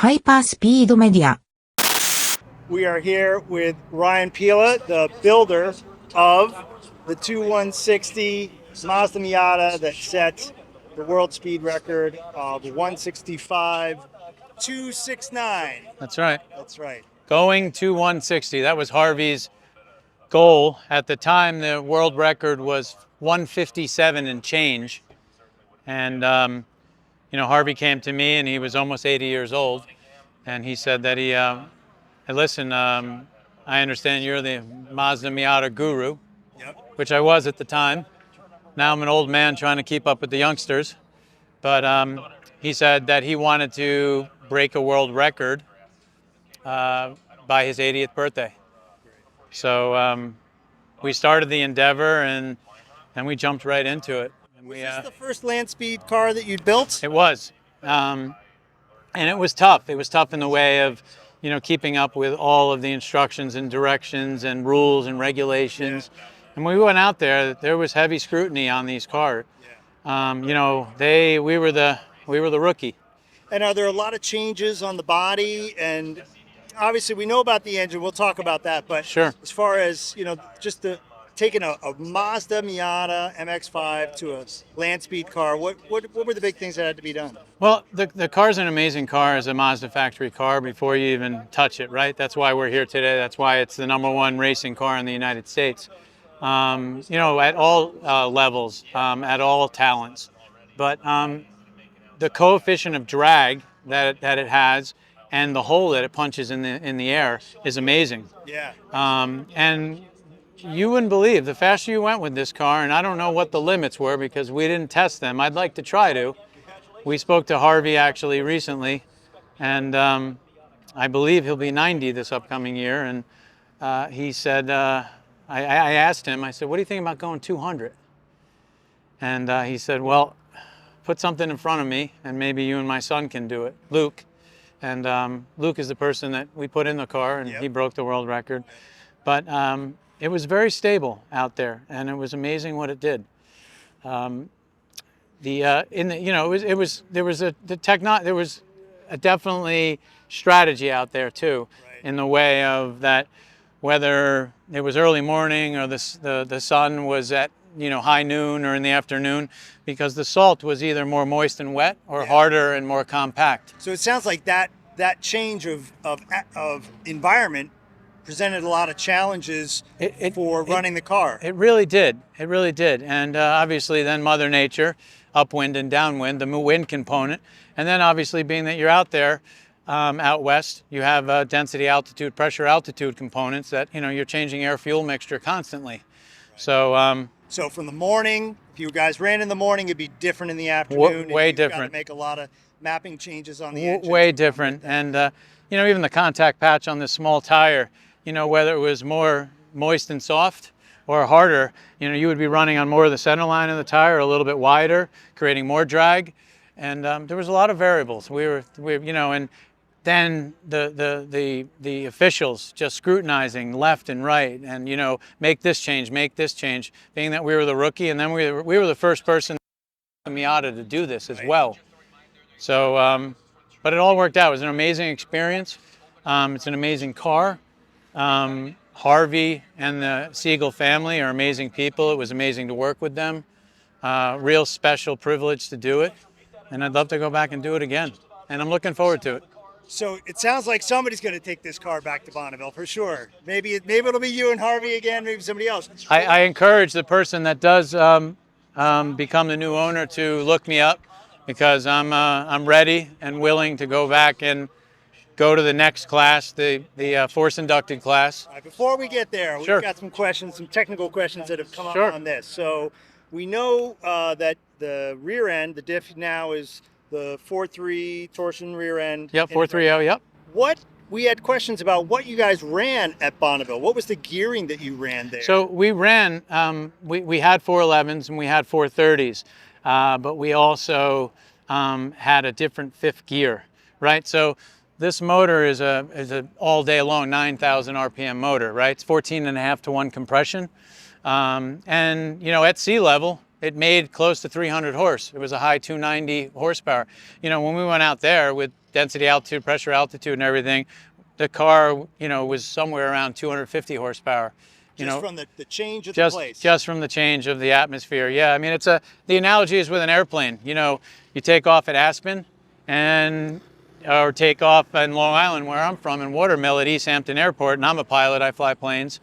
ハイパースピードメディア。We are here with Ryan Pilla, the builder of the 2160 Mazda Miata that set the world speed record of 165.269. That's right. That's right. Going to 160. That was Harvey's goal. At the time, the world record was 157 and change. And, Harvey came to me and he was almost 80 years old. And he said that hey, listen, I understand you're the Mazda Miata guru, Yep. which I was at the time. Now I'm an old man trying to keep up with the youngsters. But he said that he wanted to break a world record by his 80th birthday. So we started the endeavor and we jumped right into it. And Was this the first land speed car that you'd built? It was. And it was tough. It was tough in the way of, keeping up with all of the instructions and directions and rules and regulations. Yeah. And when we went out there was heavy scrutiny on these cars. Yeah. We were the rookie. And are there a lot of changes on the body? And obviously we know about the engine, we'll talk about that, but Sure. As far as, just taking a Mazda Miata MX-5 to a land speed car, what were the big things that had to be done? Well, the car's an amazing car as a Mazda factory car before you even touch it, right? That's why we're here today. That's why it's the #1 racing car in the United States. At all levels, at all talents. But the coefficient of drag that it has and the hole that it punches in the air is amazing. Yeah. And you wouldn't believe the faster you went with this car, and I don't know what the limits were because we didn't test them. I'd like to try to. We spoke to Harvey actually recently, and I believe he'll be 90 this upcoming year. And he said, I asked him, I said, what do you think about going 200? And he said, well, put something in front of me and maybe you and my son can do it, Luke. And Luke is the person that we put in the car, and Yep. He broke the world record. But it was very stable out there, and it was amazing what it did. There was a definitely strategy out there too, Right. in the way of that whether it was early morning or the sun was at high noon or in the afternoon, because the salt was either more moist and wet or Yeah. harder and more compact. So it sounds like that change of environment presented a lot of challenges for running the car. It really did. It really did. And obviously then Mother Nature, upwind and downwind, the wind component. And then obviously being that you're out there, out west, you have density, altitude, pressure, altitude components that, you're changing air fuel mixture constantly. Right. So so from the morning, if you guys ran in the morning, it'd be different in the afternoon. Way and you've different. Got to make a lot of mapping changes on the engine. Way different. And, even the contact patch on this small tire, whether it was more moist and soft or harder, you would be running on more of the center line of the tire, a little bit wider, creating more drag. And there was a lot of variables. And then the officials just scrutinizing left and right and, make this change, being that we were the rookie. And then we were the first person in Miata to do this as well. So, but it all worked out. It was an amazing experience. It's an amazing car. Harvey and the Siegel family are amazing people. It was amazing to work with them. Real special privilege to do it. And I'd love to go back and do it again. And I'm looking forward to it. So it sounds like somebody's going to take this car back to Bonneville for sure. Maybe it'll be you and Harvey again, maybe somebody else. I encourage the person that does become the new owner to look me up, because I'm ready and willing to go back and go to the next class, the force inducted class. All right, before we get there, Sure. We've got some questions, some technical questions that have come Sure. up on this. So we know that the rear end, the diff now is the 4.3 torsion rear end. Yep, 430, yep. We had questions about what you guys ran at Bonneville. What was the gearing that you ran there? So we ran, we had 411s and we had 430s, but we also had a different fifth gear, right? So this motor is a all day long 9,000 RPM motor, right? It's 14.5 to 1 compression. And at sea level, it made close to 300 horse. It was a high 290 horsepower. You know, when we went out there with density, altitude, pressure, altitude, and everything, the car, you know, was somewhere around 250 horsepower. Just from the change of the place. Just from the change of the atmosphere. Yeah, I mean, the analogy is with an airplane. You know, you take off at Aspen or take off in Long Island, where I'm from, in Watermill at East Hampton Airport, and I'm a pilot, I fly planes.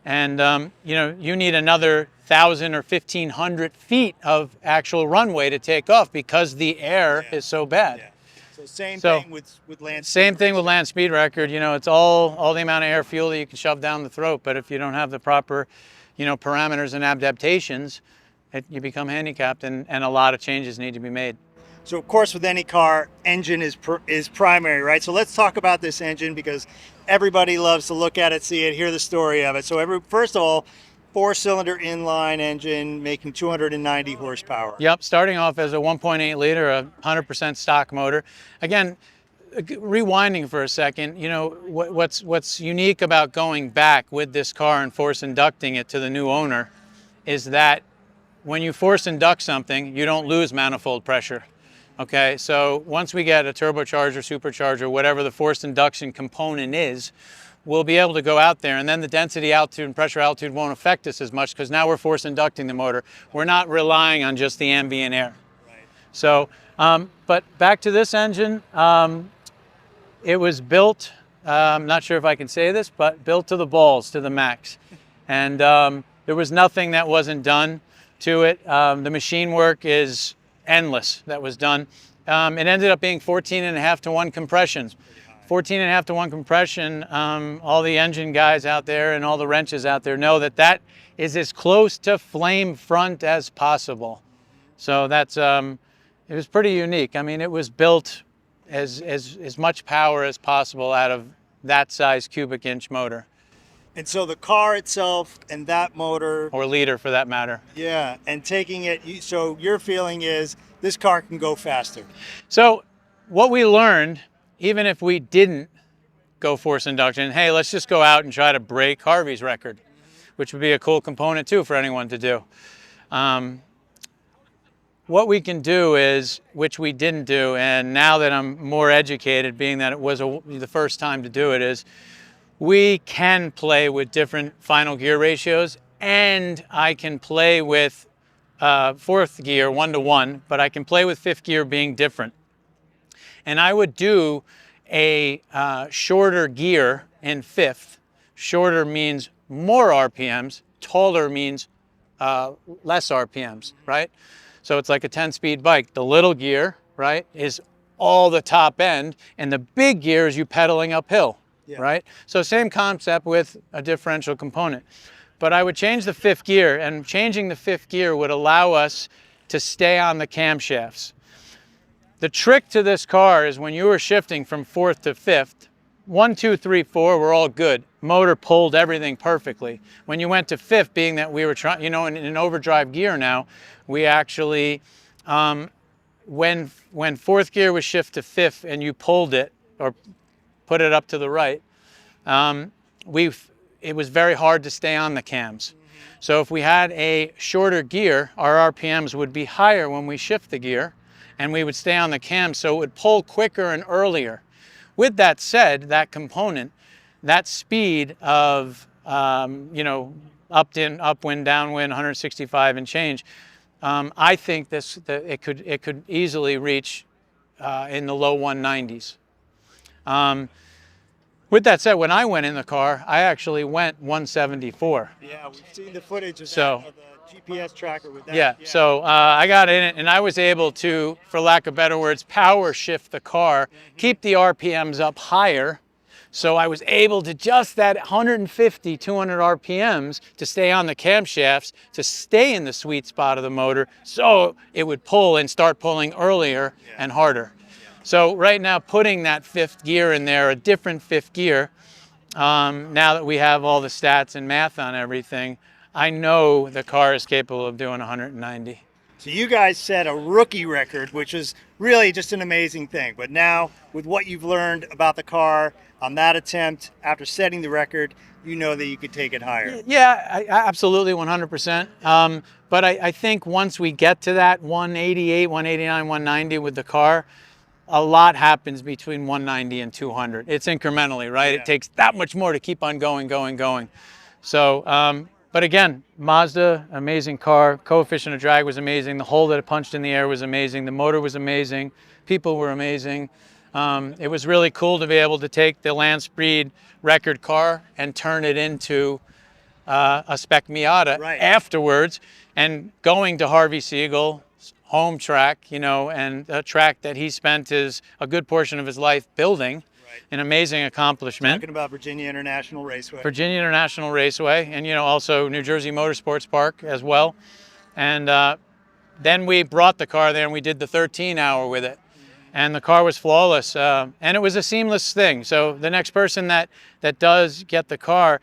And, you know, you need another 1,000 or 1,500 feet of actual runway to take off because the air is so bad. Yeah. So same thing with land speed. Same thing with land speed record. You know, it's all the amount of air fuel that you can shove down the throat. But if you don't have the proper, you know, parameters and adaptations, you become handicapped, and a lot of changes need to be made. So of course, with any car, engine is primary, right? So let's talk about this engine, because everybody loves to look at it, see it, hear the story of it. So first of all, 4-cylinder inline engine making 290 horsepower. Yep, starting off as a 1.8 liter, a 100% stock motor. Again, rewinding for a second, you know, what's unique about going back with this car and force inducting it to the new owner is that when you force induct something, you don't lose manifold pressure. Okay, so once we get a turbocharger, supercharger, whatever the forced induction component is, we'll be able to go out there, and then the density, altitude, and pressure altitude won't affect us as much because now we're force inducting the motor. We're not relying on just the ambient air. Right. So, but back to this engine, it was built, I'm not sure if I can say this, but built to the balls, to the max. And there was nothing that wasn't done to it. The machine work is endless that was done. It ended up being 14.5 to 1 compressions. 14.5 to 1 compression, all the engine guys out there and all the wrenches out there know that is as close to flame front as possible. So that's, it was pretty unique. I mean, it was built as much power as possible out of that size cubic inch motor. And so the car itself and that motor, or liter for that matter. Yeah, and taking it, so your feeling is this car can go faster. So what we learned, even if we didn't go force induction, hey, let's just go out and try to break Harvey's record, which would be a cool component too for anyone to do. What we can do is, which we didn't do, and now that I'm more educated, being that it was the first time to do it, is we can play with different final gear ratios, and I can play with fourth gear 1-to-1, but I can play with fifth gear being different. And I would do a shorter gear in fifth. Shorter means more RPMs, taller means less RPMs, right? So it's like a 10-speed bike. The little gear, right, is all the top end, and the big gear is you pedaling uphill. Yeah. Right? So same concept with a differential component. But I would change the fifth gear, and changing the fifth gear would allow us to stay on the camshafts. The trick to this car is when you were shifting from fourth to fifth, 1, 2, 3, 4 were all good. Motor pulled everything perfectly. When you went to fifth, being that we were trying, you know, in an overdrive gear now, we actually, when fourth gear was shift to fifth and you pulled it, or put it up to the right, it was very hard to stay on the cams. So if we had a shorter gear, our RPMs would be higher when we shift the gear, and we would stay on the cams, so it would pull quicker and earlier. With that said, that component, that speed of, you know, upwind, downwind, 165 and change, I think it could easily reach in the low 190s. With that said, when I went in the car, I actually went 174. Yeah, we've seen the footage of so, the GPS tracker with that. Yeah, so I got in it, and I was able to, for lack of better words, power shift the car, keep the RPMs up higher. So I was able to just that 150, 200 RPMs to stay on the camshafts, to stay in the sweet spot of the motor, so it would pull and start pulling earlier and harder. So right now, putting that fifth gear in there, a different fifth gear, now that we have all the stats and math on everything, I know the car is capable of doing 190. So you guys set a rookie record, which is really just an amazing thing. But now, with what you've learned about the car on that attempt, after setting the record, you know that you could take it higher. Yeah, absolutely, 100%. But I think once we get to that 188, 189, 190 with the car, a lot happens between 190 and 200. It's incrementally, right? Yeah. It takes that much more to keep on going. So, but again, Mazda, amazing car. Coefficient of drag was amazing. The hole that it punched in the air was amazing. The motor was amazing. People were amazing. It was really cool to be able to take the land speed record car and turn it into a spec Miata afterwards, and going to Harvey Siegel's home track, you know, and a track that he spent a good portion of his life building. An amazing accomplishment. Talking about Virginia International Raceway. Virginia International Raceway, and you know, also New Jersey Motorsports Park as well. And then we brought the car there and we did the 13-hour with it. And the car was flawless, and it was a seamless thing. So the next person that does get the car,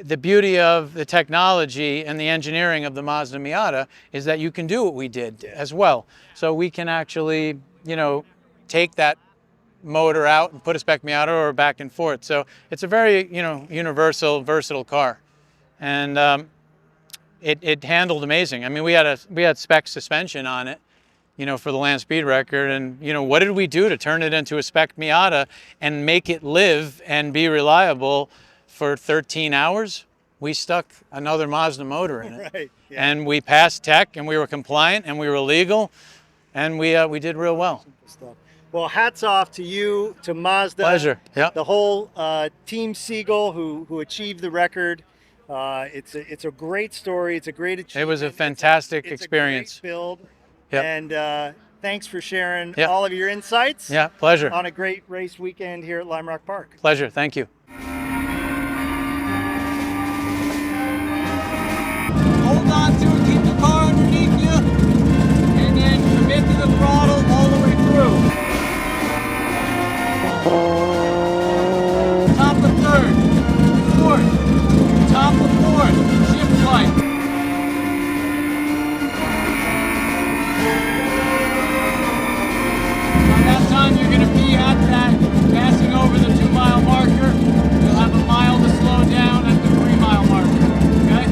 the beauty of the technology and the engineering of the Mazda Miata is that you can do what we did as well. So we can actually, you know, take that motor out and put a spec Miata or back and forth. So it's a very, you know, universal, versatile car. And it handled amazing. I mean, we had spec suspension on it, you know, for the land speed record. And, you know, what did we do to turn it into a spec Miata and make it live and be reliable for 13 hours? We stuck another Mazda motor in it. Right. Yeah. And we passed tech and we were compliant and we were legal and we did real well. Well, hats off to you, to Mazda. Pleasure. Yeah. The whole team Siegel who achieved the record. It's a great story. It's a great achievement. It was a fantastic it's experience. A great build. Yep. And thanks for sharing Yep. all of your insights. Yeah, pleasure. On a great race weekend here at Lime Rock Park. Pleasure. Thank you. Hold on to it, keep the car underneath you, and then commit to the throttle all the way through. Top of third, fourth, top of fourth, shift right. By that time you're going to be at that, passing over the 2-mile marker. You'll have a mile to slow down at the 3-mile marker, okay?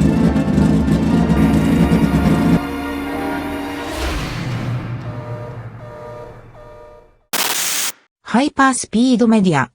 ハイパースピードメディア